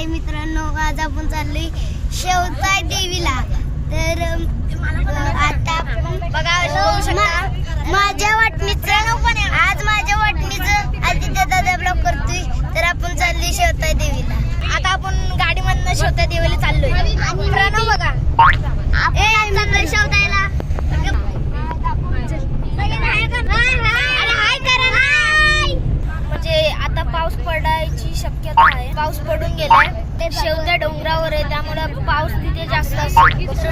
हाय मित्रांनो, आज आपण चाललोय शेवताय देवीला. तर आता बघा माझ्या वाटणीचं आज माझ्या वाटणीचं आदित्य दादा ब्लॉग करतोय. तर आपण चाललोय शेवताय देवीला. आता आपण गाडीमधनं शेवताय देवीला चाललोय. मित्रांनो बघा आपण चाललोय शेवतायला. म्हणजे आता पाऊस पडायची शक्यता आहे. पाऊस पडून गेलाय. शेवत्या डोंगरावर आहे त्यामुळे पाऊस तिथे जास्त असेल.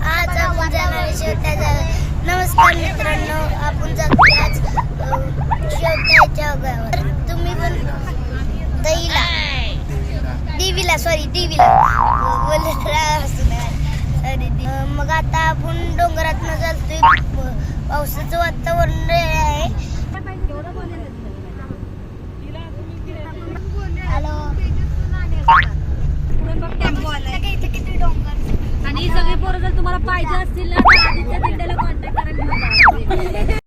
आज आपण जाणार शेवत्या. नमस्कार मित्रांनो, आपण जातोय आज शेवत्याच्या गावावर. तुम्ही पण देवीला बोलत राहा. सॉरी. मग आता आपण डोंगरातनं जातोय. पावसाचं वातावरण आहे. आणि सगळे पोरं जर तुम्हाला पाहिजे असतील ना तर आधीच्या दिंड्याला कॉन्टॅक्ट करायला.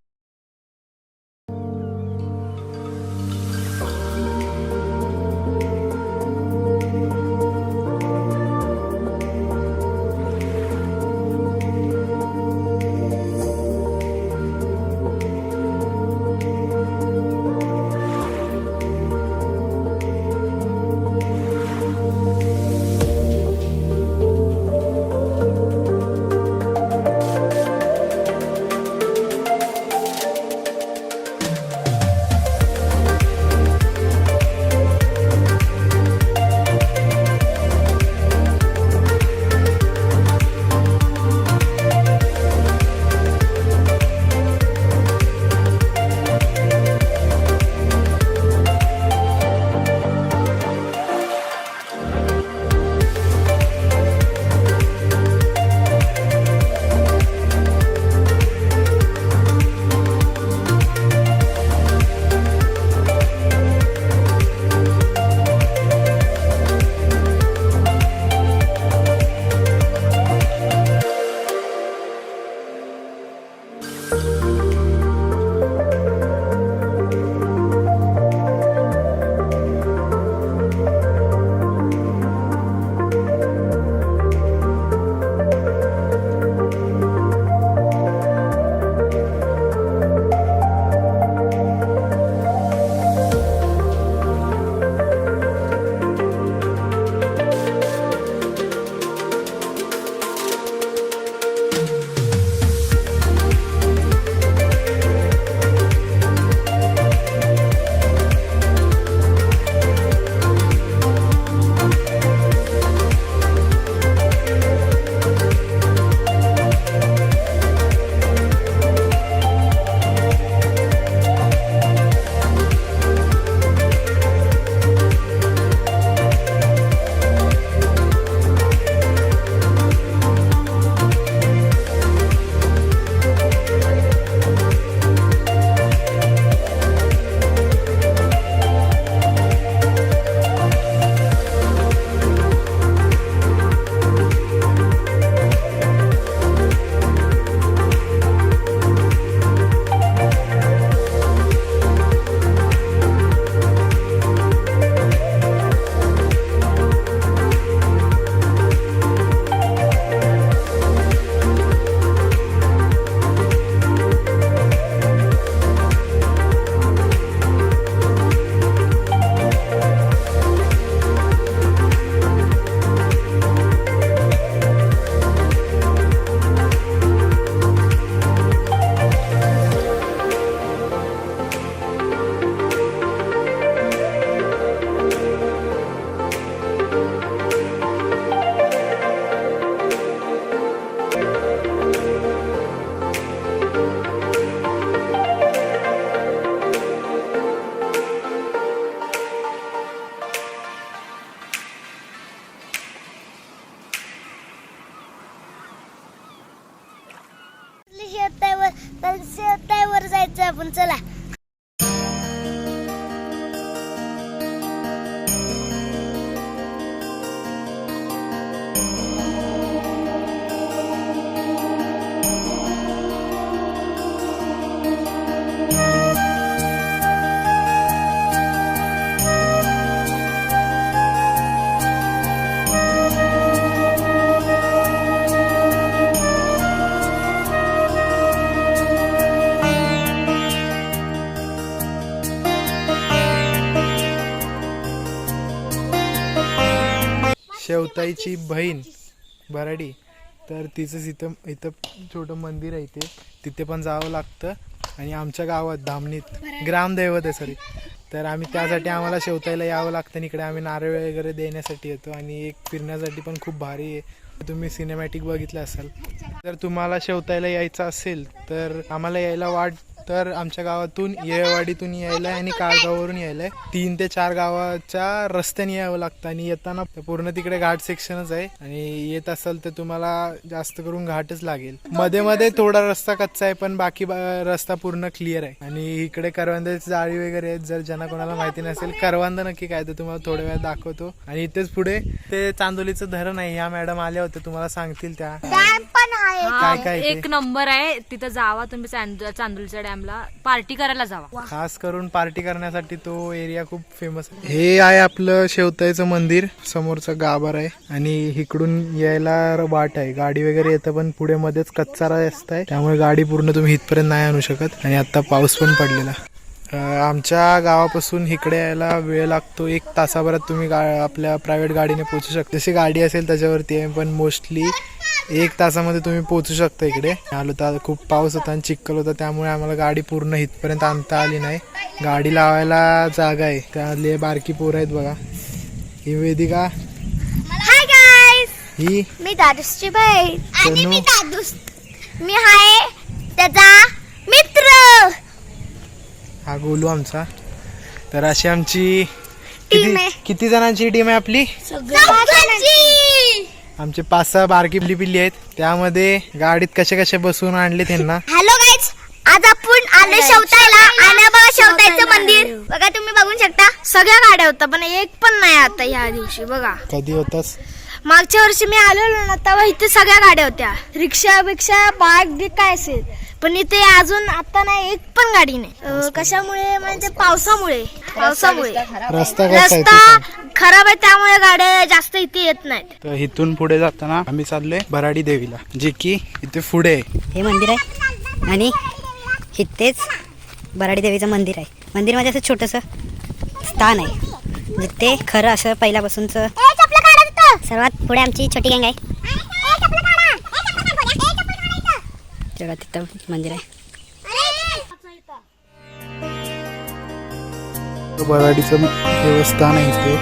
शेवतायवर जायचं आपण. चला. शेवताईची बहीण भराडी, तर तिचंच इथं छोटं मंदिर आहे तिथे पण जावं लागतं. आणि आमच्या गावात धामणीत ग्रामदैवत आहे सॉरी, तर आम्हाला शेवताईला यावं लागतं. इकडे आम्ही नारळ वगैरे देण्यासाठी येतो आणि एक फिरण्यासाठी पण खूप भारी आहे. तुम्ही सिनेमॅटिक बघितलं असाल. जर तुम्हाला शेवताईला यायचं असेल तर आम्हाला यायला तर आमच्या गावातून येळवाडीतून यायला आणि काळगाववरून यायला 3 ते 4 गावाच्या रस्त्याने यावं लागतं. आणि येताना पूर्ण तिकडे घाट सेक्शनच आहे आणि येत असाल तर तुम्हाला जास्त करून घाटच लागेल. मध्ये मध्ये थोडा रस्ता कच्चा आहे पण बाकी रस्ता पूर्ण क्लिअर आहे. आणि इकडे करवंदाची जाळी वगैरे आहेत. जर ज्यांना कोणाला माहिती नसेल करवंद नक्की काय तर तुम्हाला थोड्या वेळात दाखवतो. आणि इथेच पुढे ते चांदोलीचं धरण आहे. ह्या मॅडम आल्या होत्या, तुम्हाला सांगतील त्या काय काय ते. 1 नंबर आहे. तिथं जावा तुम्ही चांदोलीच्या डॅमला पार्टी करायला जावा. खास करून पार्टी करण्यासाठी तो एरिया खूप फेमस आहे. हे आहे आपलं शेवताईचं मंदिर, समोरचं गाभार आहे आणि इकडून यायला वाट आहे. गाडी वगैरे येतं पण पुढे मध्येच कच्चा रस्ता आहे, त्यामुळे गाडी पूर्ण तुम्ही इथपर्यंत नाही आणू शकत. आणि आता पाऊस पण पडलेला. आमच्या गावापासून इकडे यायला वेळ लागतो 1 तासाभरात तुम्ही आपल्या प्रायव्हेट गाडीने पोहोचू शकता. जशी गाडी असेल त्याच्यावरती आहे, पण मोस्टली 1 तासामध्ये तुम्ही पोहोचू शकता. इकडे आलो तर खूप पाऊस होता आणि चिखल होता, त्यामुळे आम्हाला गाडी पूर्ण इथपर्यंत आणता आली नाही. गाडी लावायला जागा आहे, त्यातले बारकी पोरं आहेत बघा. ही वेदिका, हाय गाईस, ही मी दादूसची बहीण आणि तनू. मी दादूस, मी हाय त्याचा मित्र. हा गोलू आमचा. तर अशी आमची टीम आहे. किती जणांची टीम आहे आपली? आमचे 5-6 बारकी पिल्ली आहेत. त्यामध्ये गाडीत कसे बसून आणले त्यांना. हॅलो गाईज, आज आपण आले शेवताईला. आणि बघा शेवताईचं मंदिर बघा, तुम्ही बघू शकता. सगळ्या गाड्या होत्या पण एक पण नाही आता ह्या दिवशी. बघा कधी होतास? मागच्या वर्षी मी आलेलो ना तेव्हा इथे सगळ्या गाड्या होत्या, रिक्षा बिक्षा बाईक काय असेल, पण इथे अजून आता नाही एक पण गाडी नाही. कशामुळे म्हणजे पावसामुळे रस्ता कसा आहे ते रस्ता सांग. खराब आहे, त्यामुळे गाड्या जास्त इथे येत नाहीत. तर इथून पुढे जाताना आम्ही चाललोय भराडी देवीला, जे की इथे पुढे आहे. हे मंदिर आहे आणि इथेच भराडी देवीचं मंदिर आहे. मंदिर म्हणजे असं छोटंसं स्थान आहे जिथे खरं असं पहिल्यापासूनचं सर्वात पुढे आमची छोटी गँग आहे. तेव्हा तिथं मंदिर आहे. भराडीचं देवस्थान आहे इथे.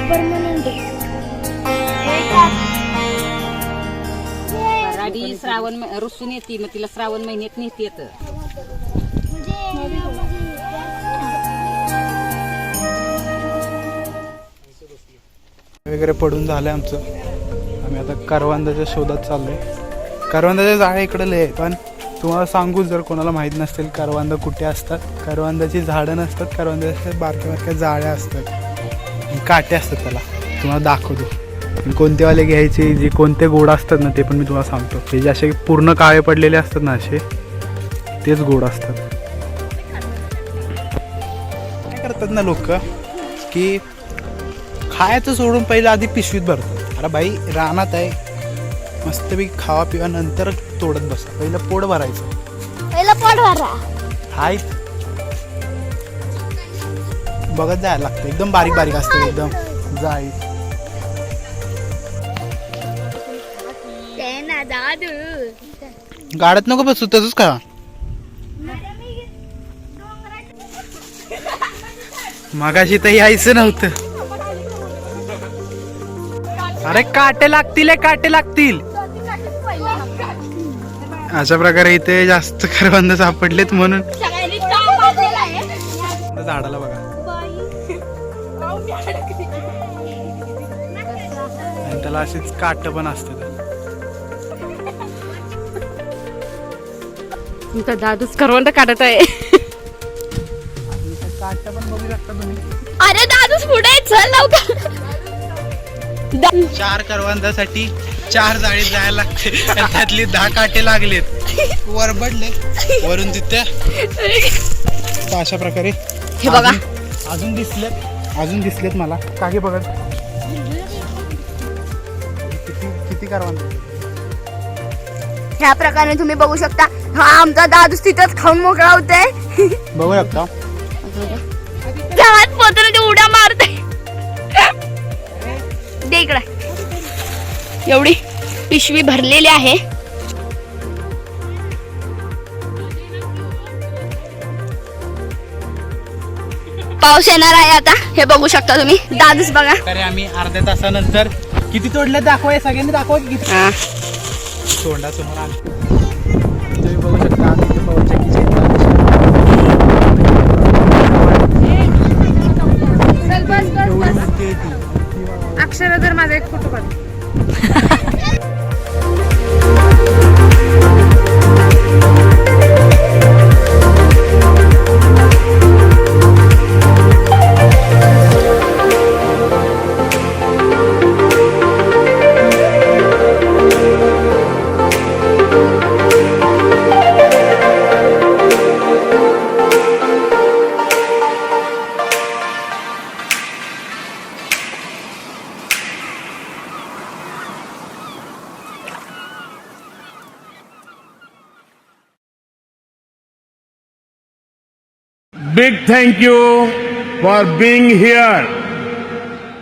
भराडी श्रावण रुसून येते, मग तिला श्रावण महिन्यात नेत येतं. वगैरे पडून झालंय आमचं. आम्ही आता करवंदाच्या शोधात चाललोय. करवंदाच्या जाळ्या इकडे लय, पण तुम्हाला सांगू जर कोणाला माहीत नसतील करवंद कुठे असतात. करवंदाची झाडं नसतात, करवंदाच्या बारक्या बारक्या जाळ्या असतात आणि काटे असतात. त्याला तुम्हाला दाखवतो कोणते वाले घ्यायचे, जे कोणते गोड असतात ना ते पण मी तुम्हाला सांगतो. हे जे असे पूर्ण काळे पडलेले असतात ना असे, तेच गोड असतात. काय करतात ना लोक की खायचं सोडून पहिलं आधी पिशवीत भरतात. अरे बाई रानात आहे, मस्तपैकी खावा पिवा नंतर तोडत बसा. पहिलं पोट भरायचं. पहिला पोट भरा. हाय बघत जायला लागतं. एकदम बारीक बारीक असतं, एकदम जाई. गाडत नको बसू, तसंच खा. मगाशी तर यायचं नव्हतं. अरे काटे लागतील, काटे लागतील. अशा प्रकारे इथे जास्त करवंद सापडलेत म्हणून. झाडाला बघा, आणि त्याला अशीच काट पण असतात. तुमचा दादूच करवंद काढत आहे. काट पण बघू शकता तुम्ही. अरे दादूस पुढे चल लवकर. 4 करवंदासाठी 4 जाळीत जायला लागते. त्यातली 10 काटे लागलेत, वरबडले वरून तिथे. अशा प्रकारे हे बघा, अजून दिसलेत मला. कागे बघा किती करवंद. ह्या प्रकारे तुम्ही बघू शकता. हा आमचा दादूस तिथंच खाऊन मोकळा होतोय. बघू शकता. गावात पोहोचून ते उड्या मारते. दे इकडे. एवढी पिशवी भरलेली आहे. पाऊस येणार आहे आता, हे बघू शकता तुम्ही. दादूच बघा. तरी आम्ही अर्ध्या तासानंतर किती तोडले दाखवा, सगळ्यांनी दाखवा किती हा. तोंडा तुम्हाला तुम्ही बघू शकता. आम्ही इथे पवनचक्कीच्या इथं एवढी मोठी आहे ती. अक्षर तर माझा एक फोटो काढ. Big thank you for being here.